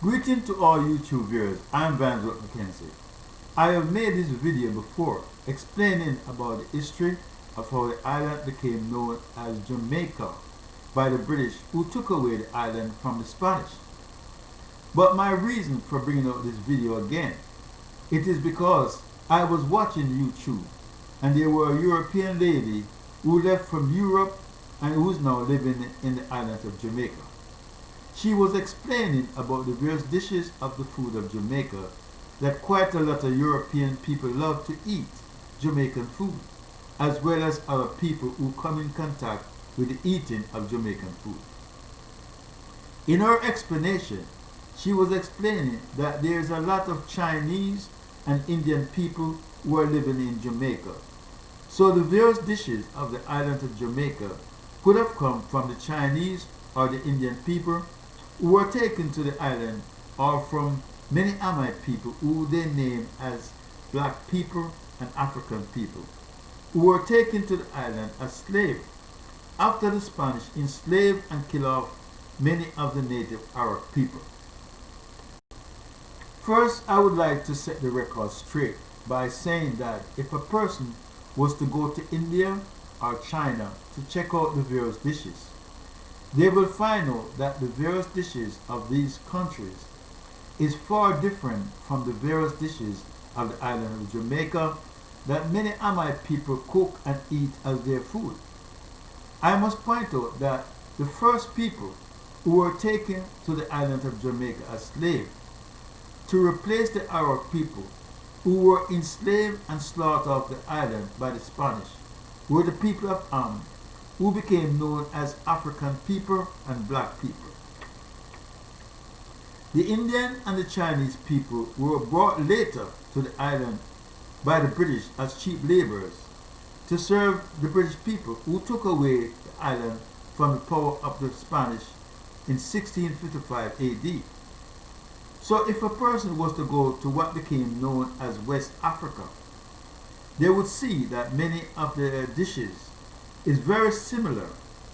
Greeting to all YouTube viewers, I'm Vansworth Mackenzie. I have made this video before explaining about the history of how the island became known as Jamaica by the British who took away the island from the Spanish. But my reason for bringing out this video again, it is because I was watching YouTube and there were a European lady who left from Europe and who's now living in the island of Jamaica. She was explaining about the various dishes of the food of Jamaica that quite a lot of European people love to eat Jamaican food, as well as other people who come in contact with the eating of Jamaican food. In her explanation, she was explaining that there is a lot of Chinese and Indian people who are living in Jamaica. So the various dishes of the island of Jamaica could have come from the Chinese or the Indian people who were taken to the island, or from many Amite people who they name as black people and African people, who were taken to the island as slaves after the Spanish enslaved and killed off many of the native Arawak people. First, I would like to set the record straight by saying that if a person was to go to India or China to check out the various dishes, they will find out that the various dishes of these countries is far different from the various dishes of the island of Jamaica that many Amite people cook and eat as their food. I must point out that the first people who were taken to the island of Jamaica as slaves to replace the Arawak people who were enslaved and slaughtered off the island by the Spanish were the people of Am, who became known as African people and black people. The Indian and the Chinese people were brought later to the island by the British as cheap laborers to serve the British people who took away the island from the power of the Spanish in 1655 AD. So if a person was to go to what became known as West Africa, they would see that many of the dishes is very similar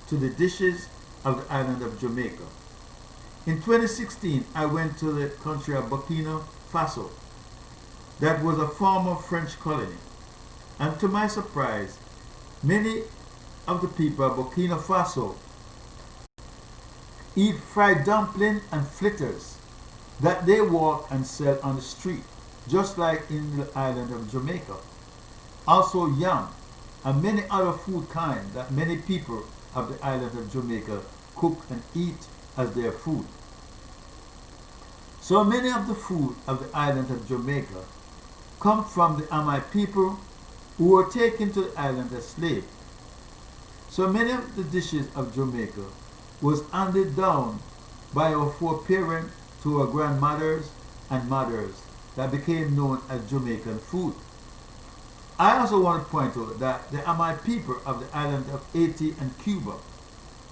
to the dishes of the island of Jamaica. In 2016, I went to the country of Burkina Faso, that was a former French colony, and to my surprise, many of the people of Burkina Faso eat fried dumpling and fritters that they walk and sell on the street, just like in the island of Jamaica. Also yam and many other food kinds that many people of the island of Jamaica cook and eat as their food. So many of the food of the island of Jamaica come from the Amite people who were taken to the island as slaves. So many of the dishes of Jamaica was handed down by our foreparents to our grandmothers and mothers that became known as Jamaican food. I also want to point out that the Amite people of the island of Haiti and Cuba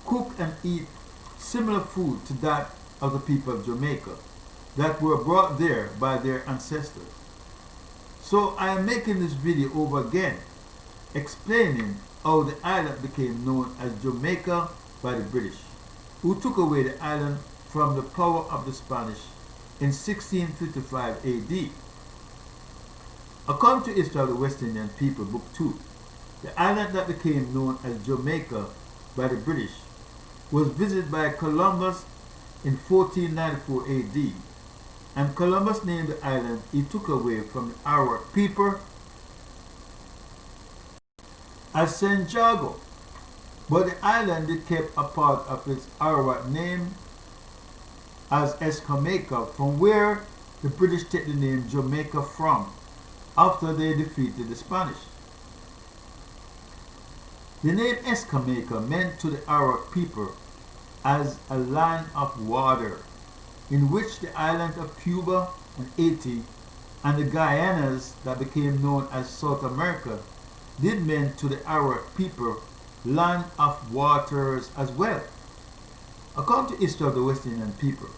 cook and eat similar food to that of the people of Jamaica that were brought there by their ancestors. So I am making this video over again, explaining how the island became known as Jamaica by the British, who took away the island from the power of the Spanish in 1655 AD. According to History of the West Indian People, Book 2, the island that became known as Jamaica by the British was visited by Columbus in 1494 AD, and Columbus named the island he took away from the Arawak people as St. Jago, but the island it kept a part of its Arawak name as Xaymaca, from where the British take the name Jamaica from, after they defeated the Spanish. The name Xaymaca meant to the Arawak people as a land of water, in which the island of Cuba and Haiti and the Guyanas that became known as South America did mean to the Arawak people land of waters as well. According to History of the West Indian People,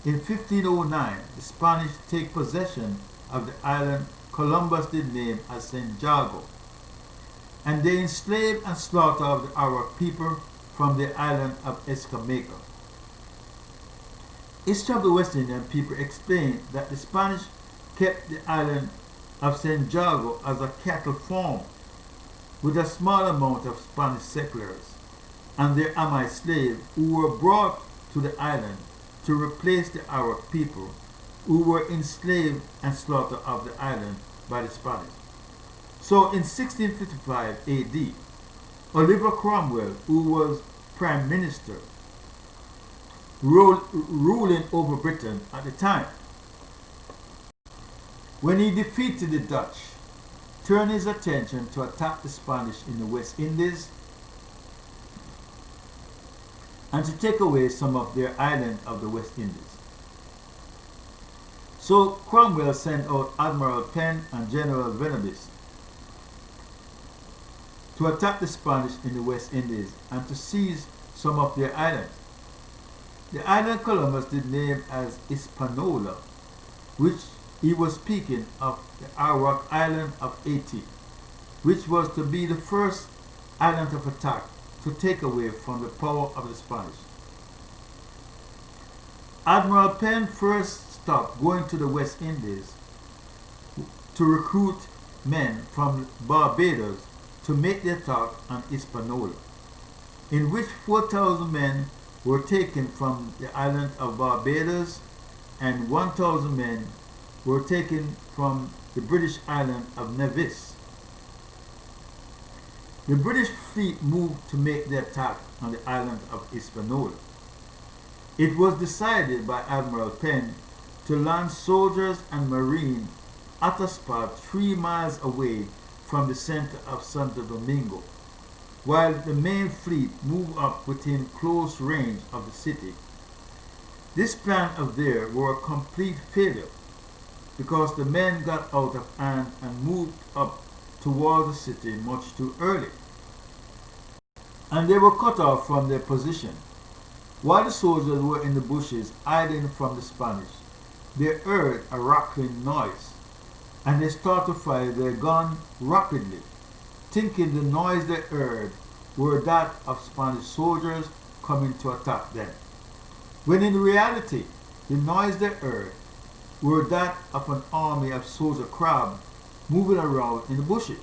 in 1509 the Spanish take possession of the island Columbus did name as St. Jago, and they enslaved and slaughtered the Arawak people from the island of Xaymaca. History of the West Indian people explain that the Spanish kept the island of St. Jago as a cattle farm with a small amount of Spanish settlers and their Amite slaves who were brought to the island to replace the Arawak people who were enslaved and slaughtered off the island by the Spanish. So in 1655 AD, Oliver Cromwell, who was Prime Minister, ruling over Britain at the time, when he defeated the Dutch, turned his attention to attack the Spanish in the West Indies and to take away some of their island of the West Indies. So Cromwell sent out Admiral Penn and General Venables to attack the Spanish in the West Indies and to seize some of their islands. The island Columbus did name as Hispaniola, which he was speaking of the Arawak island of Haiti, which was to be the first island of attack to take away from the power of the Spanish. Admiral Penn first stopped going to the West Indies to recruit men from Barbados to make the attack on Hispaniola, in which 4,000 men were taken from the island of Barbados and 1,000 men were taken from the British island of Nevis. The British fleet moved to make the attack on the island of Hispaniola. It was decided by Admiral Penn to land soldiers and marines at a spot 3 miles away from the center of Santo Domingo, while the main fleet moved up within close range of the city. This plan of theirs was a complete failure because the men got out of hand and moved up toward the city much too early, and they were cut off from their position. While the soldiers were in the bushes hiding from the Spanish, they heard a rattling noise, and they started to fire their gun rapidly, thinking the noise they heard were that of Spanish soldiers coming to attack them, when in reality the noise they heard were that of an army of soldier crabs moving around in the bushes.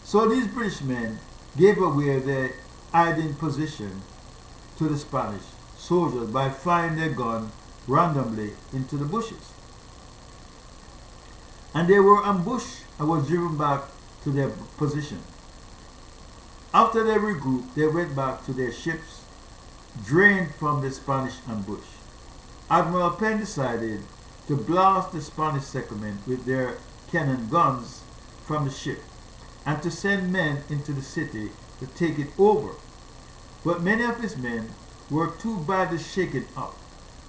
So these British men gave away their hiding position to the Spanish soldiers by firing their gun randomly into the bushes. And they were ambushed and were driven back to their position. After they regrouped, they went back to their ships, drained from the Spanish ambush. Admiral Penn decided to blast the Spanish settlement with their cannon guns from the ship and to send men into the city to take it over. But many of his men were too badly shaken up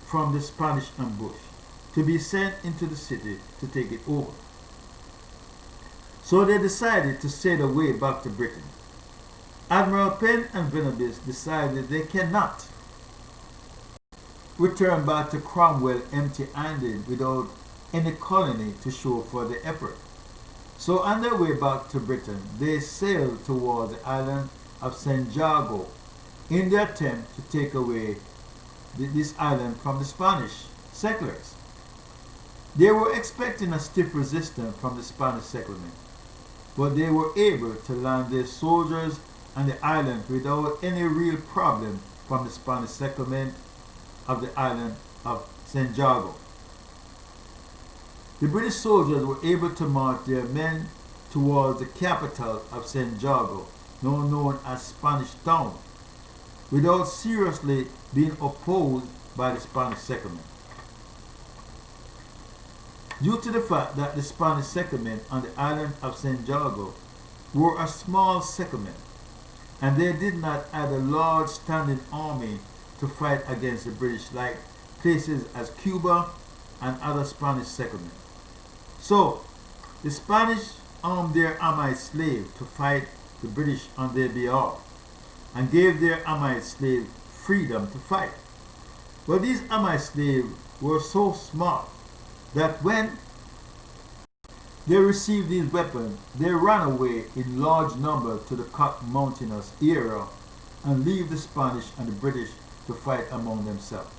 from the Spanish ambush to be sent into the city to take it over. So they decided to sail away back to Britain. Admiral Penn and Venables decided they cannot return back to Cromwell empty-handed without any colony to show for the effort. So on their way back to Britain, they sailed towards the island of St. Jago in their attempt to take away this island from the Spanish settlers. They were expecting a stiff resistance from the Spanish settlement, but they were able to land their soldiers on the island without any real problem from the Spanish settlement of the island of St. Jago. The British soldiers were able to march their men towards the capital of St. Jago, now known as Spanish Town, without seriously being opposed by the Spanish settlement. Due to the fact that the Spanish settlement on the island of St. Jago were a small settlement, and they did not have a large standing army to fight against the British like places as Cuba and other Spanish settlements. So, the Spanish armed their Amite slaves to fight the British on their behalf and gave their Amite slaves freedom to fight. But these Amite slaves were so smart that when they received these weapons, they ran away in large numbers to the mountainous area and leave the Spanish and the British to fight among themselves.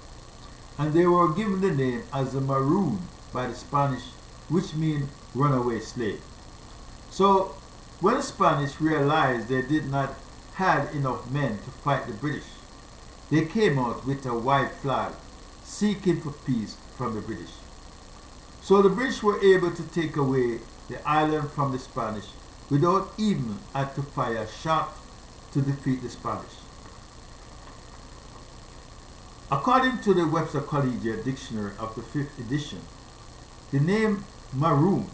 and they were given the name as the Maroon by the Spanish, which means runaway slave. So when the Spanish realized they did not have enough men to fight the British, they came out with a white flag seeking for peace from the British. So the British were able to take away the island from the Spanish without even had to fire a shot to defeat the Spanish. According to the Webster Collegiate Dictionary of the 5th edition, the name Maroon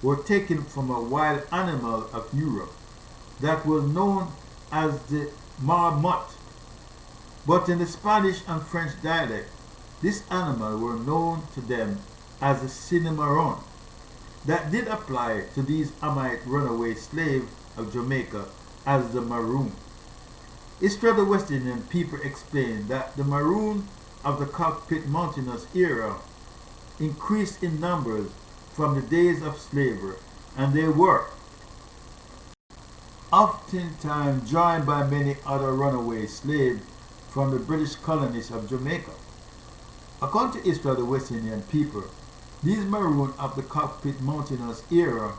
were taken from a wild animal of Europe that was known as the marmot. But in the Spanish and French dialect, this animal were known to them as the cinnamon. That did apply to these Amite runaway slaves of Jamaica as the Maroon. History of the West Indian people explained that the Maroon of the cockpit mountainous era increased in numbers from the days of slavery, and they were oftentimes joined by many other runaway slaves from the British colonies of Jamaica. According to history of the West Indian people, these Maroon of the cockpit mountainous era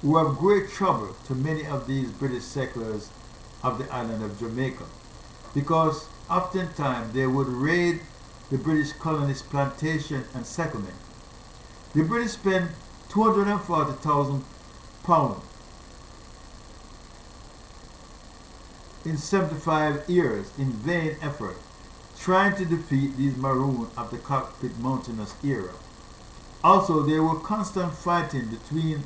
were of great trouble to many of these British settlers of the island of Jamaica, because oftentimes they would raid the British colonists' plantation and settlement. The British spent £240,000 in 75 years in vain effort trying to defeat these Maroon of the cockpit mountainous era. Also, there were constant fighting between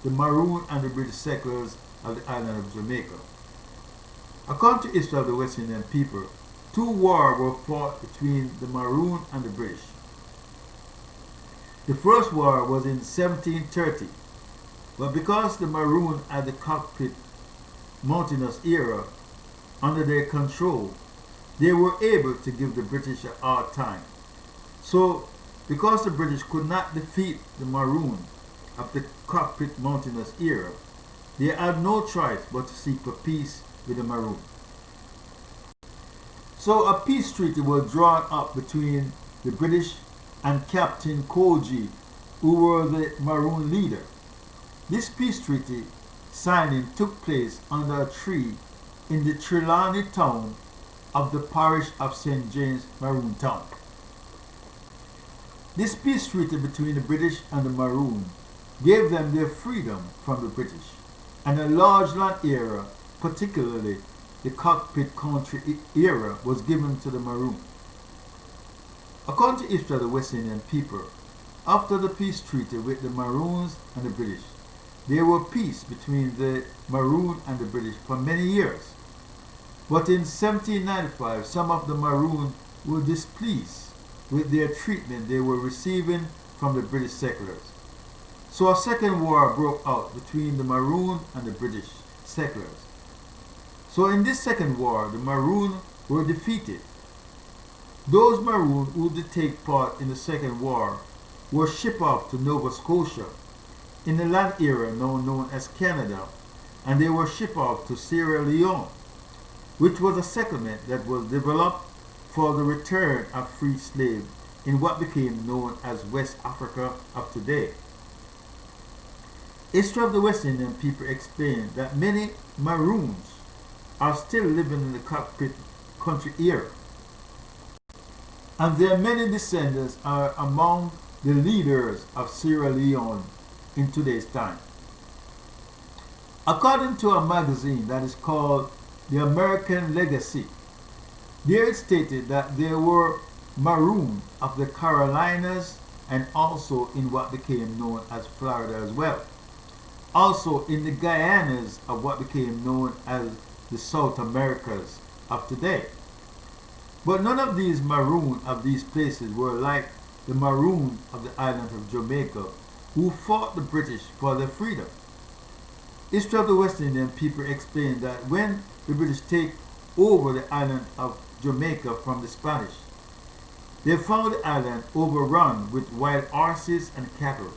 the Maroon and the British settlers of the island of Jamaica. According to history of the West Indian people, 2 wars were fought between the Maroon and the British. The first war was in 1730, but because the Maroon had the cockpit mountainous era under their control, they were able to give the British a hard time. So, because the British could not defeat the Maroon of the cockpit mountainous era, they had no choice but to seek for peace with the Maroon. So a peace treaty was drawn up between the British and Captain Koji, who were the Maroon leader. This peace treaty signing took place under a tree in the Trelawney town of the parish of St. James, Maroon Town. This peace treaty between the British and the Maroon gave them their freedom from the British, and a large land area, particularly the cockpit country era, was given to the Maroon. According to history of the West Indian people, after the peace treaty with the Maroons and the British, there were peace between the Maroon and the British for many years. But in 1795, some of the Maroon were displeased with their treatment they were receiving from the British settlers. So a second war broke out between the Maroon and the British settlers. So in this second war, the Maroon were defeated. Those Maroon who did take part in the second war were shipped off to Nova Scotia in the land area now known as Canada, and they were shipped off to Sierra Leone, which was a settlement that was developed for the return of free slaves in what became known as West Africa of today. History of the West Indian people explained that many Maroons are still living in the cockpit country era, and their many descendants are among the leaders of Sierra Leone in today's time. According to a magazine that is called The American Legacy, there it stated that there were Maroon of the Carolinas and also in what became known as Florida as well. Also in the Guyanas of what became known as the South Americas of today. But none of these Maroon of these places were like the Maroon of the island of Jamaica, who fought the British for their freedom. History of the West Indian people explained that when the British take over the island of Jamaica from the Spanish, they found the island overrun with wild horses and cattle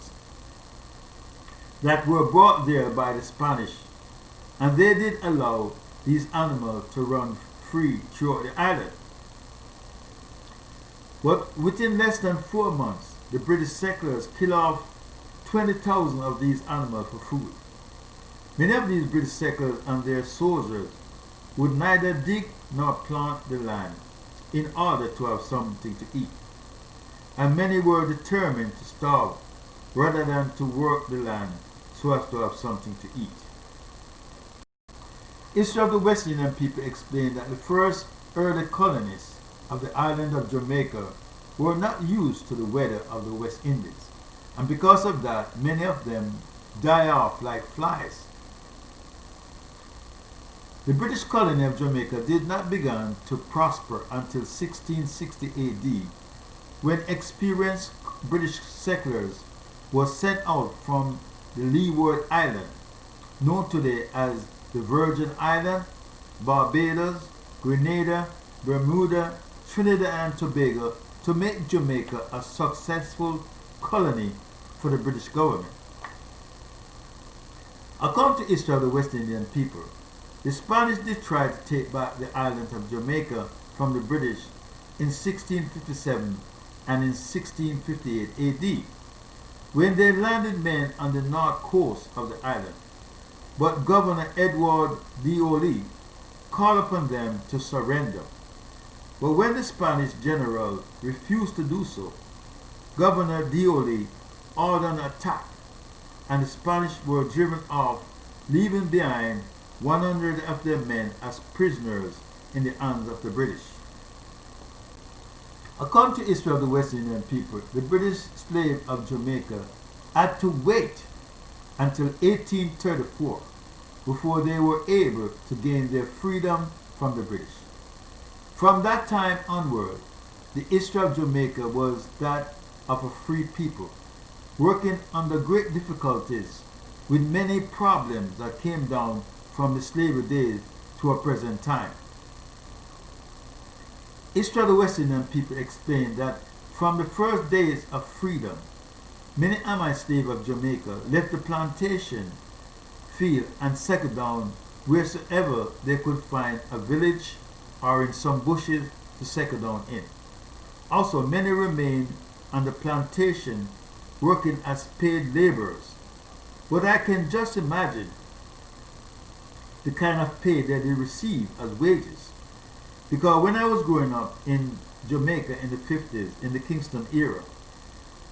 that were brought there by the Spanish, and they did allow these animals to run free throughout the island. But within less than 4 months, the British settlers killed off 20,000 of these animals for food. Many of these British settlers and their soldiers would neither dig nor plant the land in order to have something to eat, and many were determined to starve rather than to work the land so as to have something to eat. History of the West Indian people explained that the first early colonists of the island of Jamaica were not used to the weather of the West Indies, and because of that, many of them die off like flies. The British colony of Jamaica did not begin to prosper until 1660 AD, when experienced British settlers were sent out from the Leeward Island, known today as the Virgin Islands, Barbados, Grenada, Bermuda, Trinidad and Tobago, to make Jamaica a successful colony for the British government. According to history of the West Indian people, the Spanish did try to take back the island of Jamaica from the British in 1657 and in 1658 AD, when they landed men on the north coast of the island. But Governor Edward d'Oli called upon them to surrender. But when the Spanish general refused to do so, Governor d'Oli ordered an attack, and the Spanish were driven off, leaving behind 100 of their men as prisoners in the hands of the British. According to history of the West Indian people, the British slaves of Jamaica had to wait until 1834 before they were able to gain their freedom from the British. From that time onward, the history of Jamaica was that of a free people, working under great difficulties with many problems that came down from the slavery days to our present time. History of the West Indian people explained that from the first days of freedom, many Amite slaves of Jamaica left the plantation field and settled down wheresoever they could find a village or in some bushes to settle down in. Also, many remained on the plantation working as paid laborers. But I can just imagine the kind of pay that they received as wages. Because when I was growing up in Jamaica in the 50s, in the Kingston era,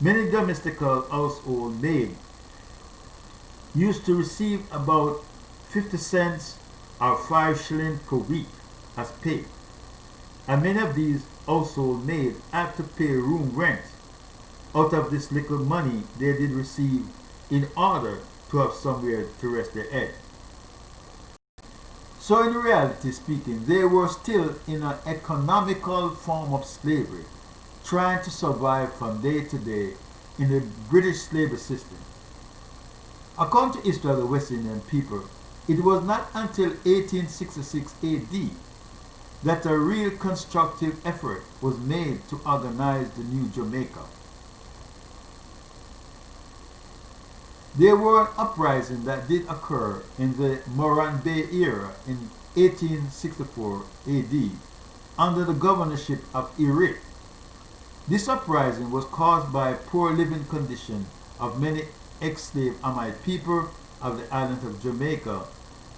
many domestical household maids used to receive about 50 cents or 5 shillings per week as pay. And many of these household maids had to pay room rent out of this little money they did receive in order to have somewhere to rest their head. So in reality speaking, they were still in an economical form of slavery, trying to survive from day to day in the British slavery system. According to history of the West Indian people, it was not until 1866 AD that a real constructive effort was made to organize the new Jamaica. There were an uprising that did occur in the Moran Bay era in 1864 AD under the governorship of Eric. This uprising was caused by poor living conditions of many ex-slave Amite people of the island of Jamaica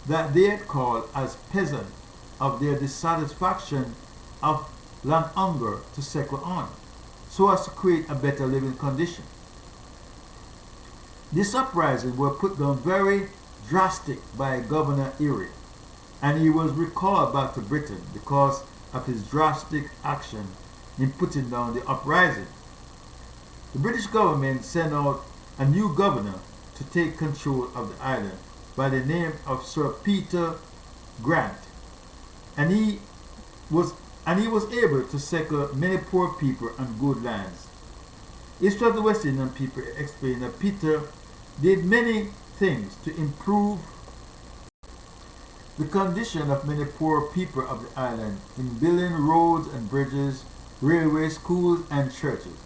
that they had called as peasants of their dissatisfaction of land hunger to settle on, so as to create a better living condition. This uprising was put down very drastic by Governor Erie, and he was recalled back to Britain because of his drastic action in putting down the uprising. The British government sent out a new governor to take control of the island by the name of Sir Peter Grant, and he was able to settle many poor people on good lands. History of the West Indian people explained that Peter did many things to improve the condition of many poor people of the island in building roads and bridges, railway, schools, and churches.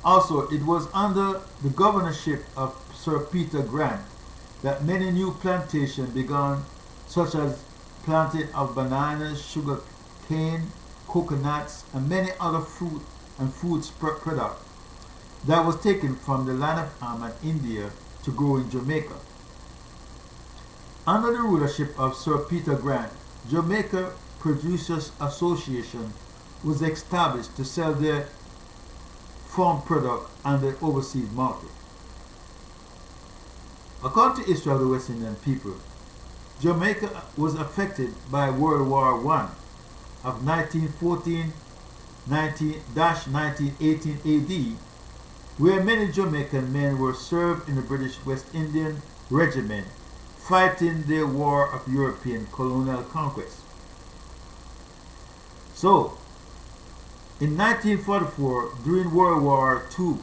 Also, it was under the governorship of Sir Peter Grant that many new plantations began, such as planting of bananas, sugar cane, coconuts, and many other fruit and food product that was taken from the land of Ham and India to grow in Jamaica. Under the rulership of Sir Peter Grant, Jamaica Producers Association was established to sell their farm product on the overseas market. According to history of the West Indian people, Jamaica was affected by World War I of 1914-1918 AD, where many Jamaican men were served in the British West Indian Regiment fighting their war of European colonial conquest. So, in 1944, during World War II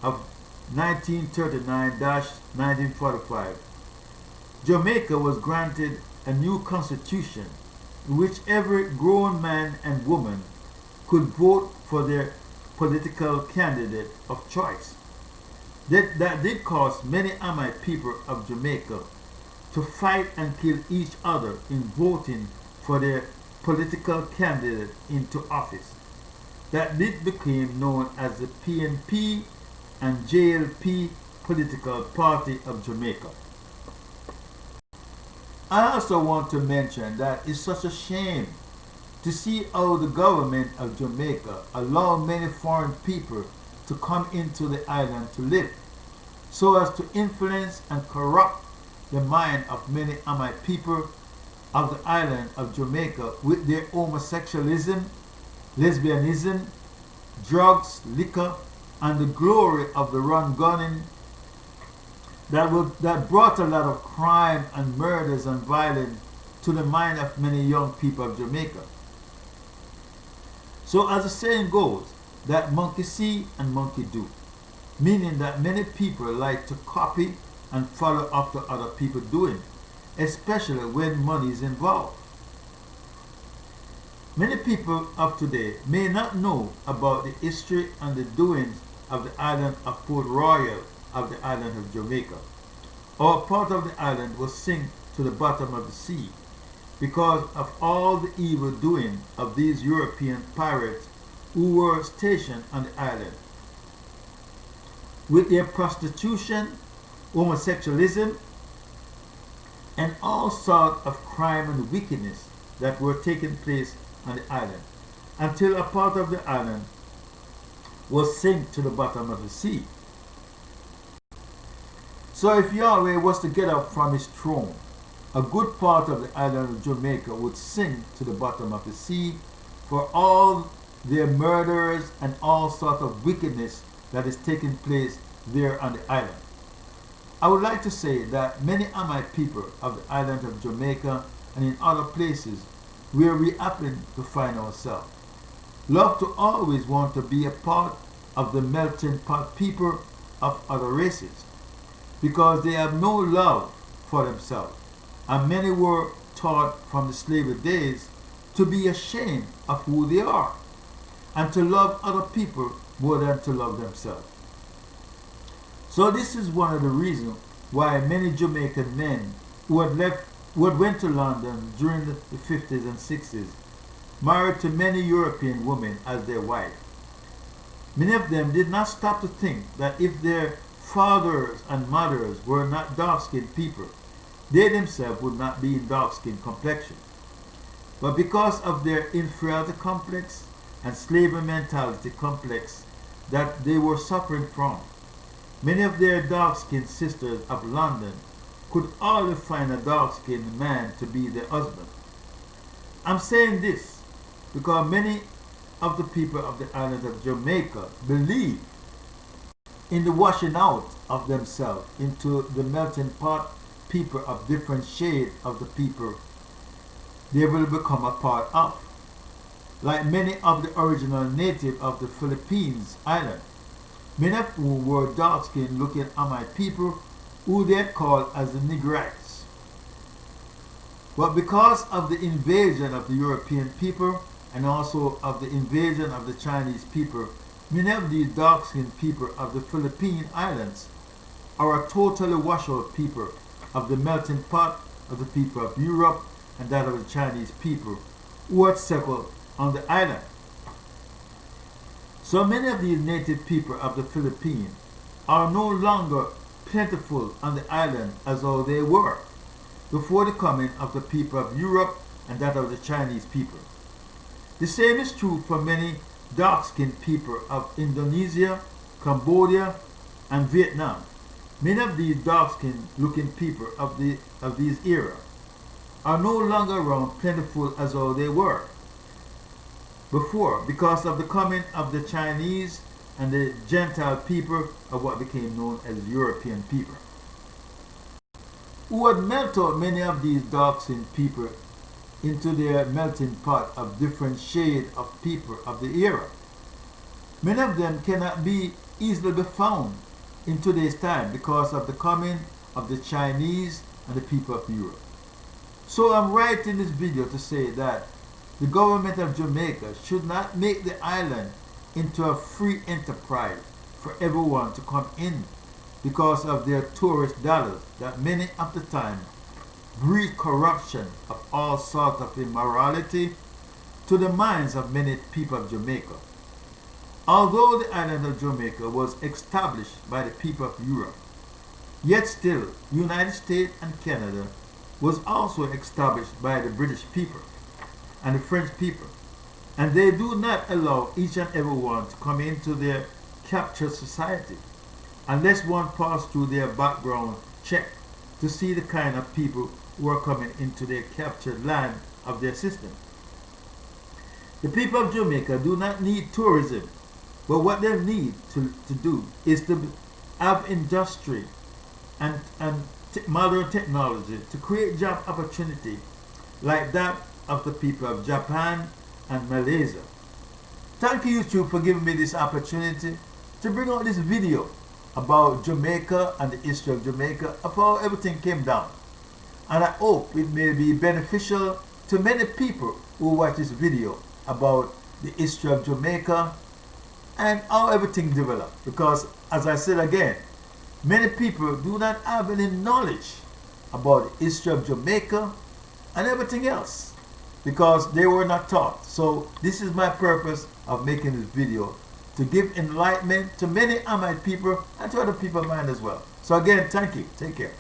of 1939-1945, Jamaica was granted a new constitution in which every grown man and woman could vote for their political candidate of choice. That did cause many Amite people of Jamaica to fight and kill each other in voting for their political candidate into office. That did became known as the PNP and JLP political party of Jamaica. I also want to mention that it's such a shame to see how the government of Jamaica allow many foreign people to come into the island to live, so as to influence and corrupt the mind of many Amite people of the island of Jamaica with their homosexualism, lesbianism, drugs, liquor, and the glory of the run gunning that brought a lot of crime and murders and violence to the mind of many young people of Jamaica. So as the saying goes, that monkey see and monkey do, meaning that many people like to copy and follow after other people doing, especially when money is involved. Many people of today may not know about the history and the doings of the island of Port Royal of the island of Jamaica. Our part of the island was sunk to the bottom of the sea because of all the evil doing of these European pirates who were stationed on the island. With their prostitution, homosexualism, and all sorts of crime and wickedness that were taking place on the island, until a part of the island was sunk to the bottom of the sea. So if Yahweh was to get up from his throne, a good part of the island of Jamaica would sink to the bottom of the sea for all their murders and all sorts of wickedness that is taking place there on the island. I would like to say that many Amite people of the island of Jamaica and in other places where we happen to find ourselves love to always want to be a part of the melting pot people of other races, because they have no love for themselves, and many were taught from the slavery days to be ashamed of who they are and to love other people more than to love themselves. So this is one of the reasons why many Jamaican men who had went to London during the 50s and 60s married to many European women as their wife. Many of them did not stop to think that if their fathers and mothers were not dark-skinned people, they themselves would not be in dark-skinned complexion. But because of their inferiority complex and slavery mentality complex that they were suffering from, many of their dark-skinned sisters of London could always find a dark-skinned man to be their husband. I'm saying this because many of the people of the island of Jamaica believe in the washing out of themselves into the melting pot people of different shades of the people they will become a part of, like many of the original native of the Philippines island, many of whom were dark-skinned looking Amite people who they had called as the Negrites. But because of the invasion of the European people and also of the invasion of the Chinese people, many of these dark-skinned people of the Philippine Islands are a totally washed-out people of the melting pot of the people of Europe and that of the Chinese people who had settled on the island. So many of these native people of the Philippines are no longer plentiful on the island as though they were before the coming of the people of Europe and that of the Chinese people. The same is true for many dark-skinned people of Indonesia, Cambodia, and Vietnam. Many of these dark-skinned looking people of these era are no longer around plentiful as though they were before because of the coming of the Chinese and the Gentile people of what became known as European people, who had melted out many of these dark-skinned people into their melting pot of different shades of people of the era. Many of them cannot be easily be found in today's time because of the coming of the Chinese and the people of Europe. So I'm writing this video to say that the government of Jamaica should not make the island into a free enterprise for everyone to come in because of their tourist dollars that many of the time breed corruption of all sorts of immorality to the minds of many people of Jamaica. Although the island of Jamaica was established by the people of Europe, yet still United States and Canada was also established by the British people and the French people, and they do not allow each and every one to come into their captured society unless one passes through their background check to see the kind of people who are coming into their captured land of their system. The people of Jamaica do not need tourism, but what they need to do is to have industry and modern technology to create job opportunity like that of the people of Japan and Malaysia. Thank you, YouTube, for giving me this opportunity to bring out this video about Jamaica and the history of Jamaica, of how everything came down. And I hope it may be beneficial to many people who watch this video about the history of Jamaica and how everything developed. Because, as I said again, many people do not have any knowledge about the history of Jamaica and everything else because they were not taught. So this is my purpose of making this video, to give enlightenment to many Amite people and to other people of mine as well. So again, thank you. Take care.